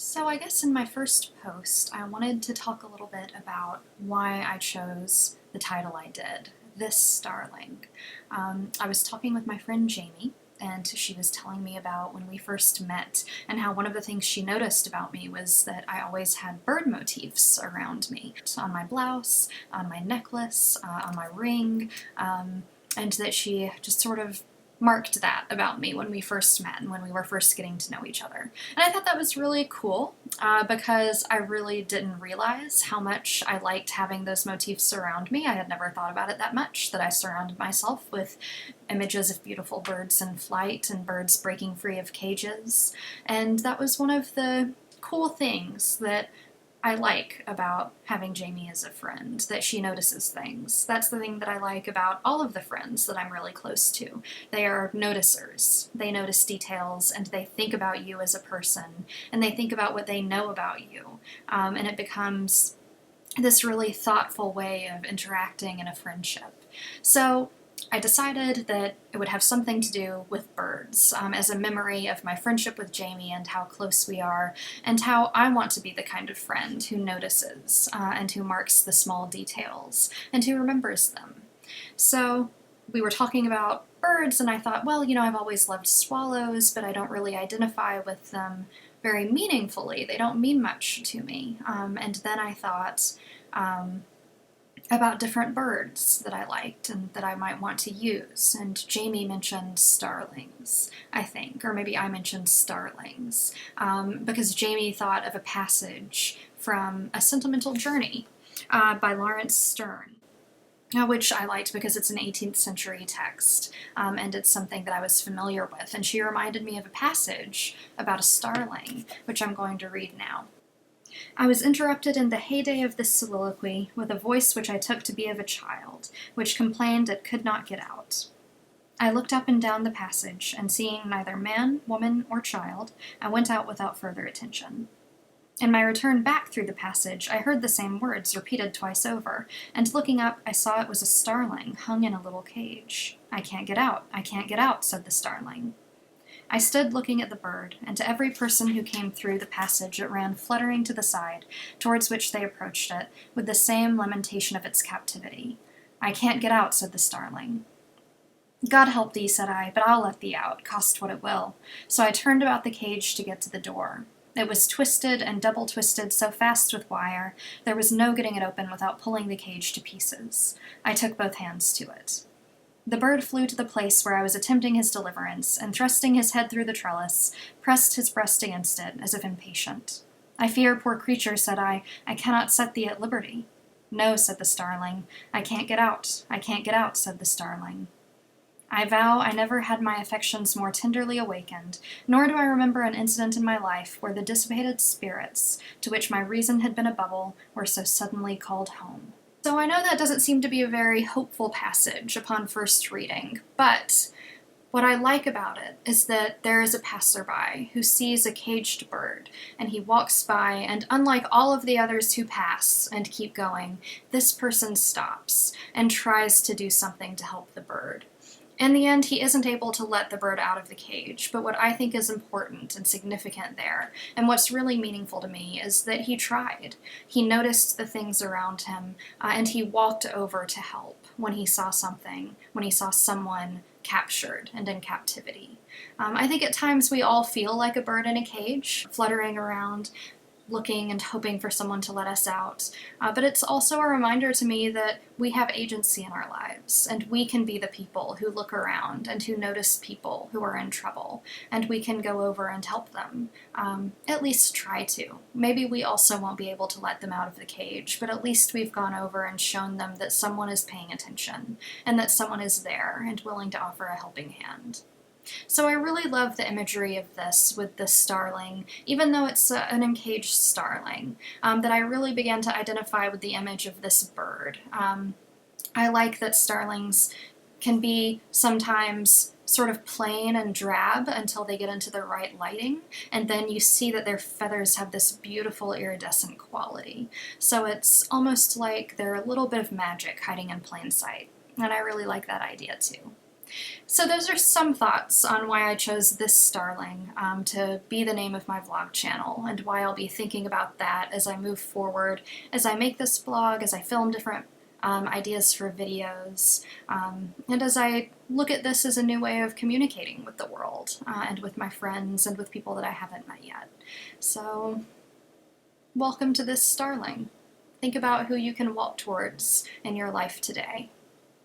So I guess in my first post, I wanted to talk a little bit about why I chose the title I did, This Starling. I was talking with my friend Jamie, and she was telling me about when we first met and how one of the things she noticed about me was that I always had bird motifs around me, on my blouse, on my necklace, on my ring, and that she just sort of marked that about me when we first met and when we were first getting to know each other. And I thought that was really cool because I really didn't realize how much I liked having those motifs around me. I had never thought about it that much, that I surrounded myself with images of beautiful birds in flight and birds breaking free of cages. And that was one of the cool things that I like about having Jamie as a friend, that she notices things. That's the thing that I like about all of the friends that I'm really close to. They are noticers. They notice details, and they think about you as a person, and they think about what they know about you. And it becomes this really thoughtful way of interacting in a friendship. So I decided that it would have something to do with birds, as a memory of my friendship with Jamie and how close we are, and how I want to be the kind of friend who notices and who marks the small details and who remembers them. So we were talking about birds, and I thought, well, I've always loved swallows, but I don't really identify with them very meaningfully. They don't mean much to me. And then I thought, about different birds that I liked and that I might want to use. And Jamie mentioned starlings, I think, or maybe I mentioned starlings, because Jamie thought of a passage from A Sentimental Journey by Lawrence Sterne. Which I liked because it's an 18th century text, and it's something that I was familiar with. And she reminded me of a passage about a starling, which I'm going to read now. I was interrupted in the heyday of this soliloquy with a voice which I took to be of a child, which complained it could not get out. I looked up and down the passage, and seeing neither man, woman, or child, I went out without further attention. In my return back through the passage, I heard the same words repeated twice over, and looking up, I saw it was a starling hung in a little cage. I can't get out, I can't get out, said the starling. I stood looking at the bird, and to every person who came through the passage it ran fluttering to the side, towards which they approached it, with the same lamentation of its captivity. I can't get out, said the starling. God help thee, said I, but I'll let thee out, cost what it will. So I turned about the cage to get to the door. It was twisted and double-twisted so fast with wire, there was no getting it open without pulling the cage to pieces. I took both hands to it. The bird flew to the place where I was attempting his deliverance, and thrusting his head through the trellis, pressed his breast against it, as if impatient. I fear, poor creature, said I cannot set thee at liberty. No, said the starling, I can't get out, I can't get out, said the starling. I vow I never had my affections more tenderly awakened, nor do I remember an incident in my life where the dissipated spirits, to which my reason had been a bubble, were so suddenly called home. So I know that doesn't seem to be a very hopeful passage upon first reading, but what I like about it is that there is a passerby who sees a caged bird, and he walks by, and unlike all of the others who pass and keep going, this person stops and tries to do something to help the bird. In the end, he isn't able to let the bird out of the cage, but what I think is important and significant there, and what's really meaningful to me, is that he tried. He noticed the things around him, and he walked over to help when he saw something, when he saw someone captured and in captivity. I think at times we all feel like a bird in a cage, fluttering around, looking and hoping for someone to let us out. But it's also a reminder to me that we have agency in our lives, and we can be the people who look around and who notice people who are in trouble, and we can go over and help them. At least try to. Maybe we also won't be able to let them out of the cage, but at least we've gone over and shown them that someone is paying attention, and that someone is there and willing to offer a helping hand. So I really love the imagery of this with the starling, even though it's an encaged starling, that I really began to identify with the image of this bird. I like that starlings can be sometimes sort of plain and drab until they get into the right lighting, and then you see that their feathers have this beautiful iridescent quality. So it's almost like they're a little bit of magic hiding in plain sight, and I really like that idea too. So those are some thoughts on why I chose this Starling to be the name of my vlog channel, and why I'll be thinking about that as I move forward, as I make this vlog, as I film different ideas for videos, and as I look at this as a new way of communicating with the world, and with my friends, and with people that I haven't met yet. So, welcome to this Starling. Think about who you can walk towards in your life today.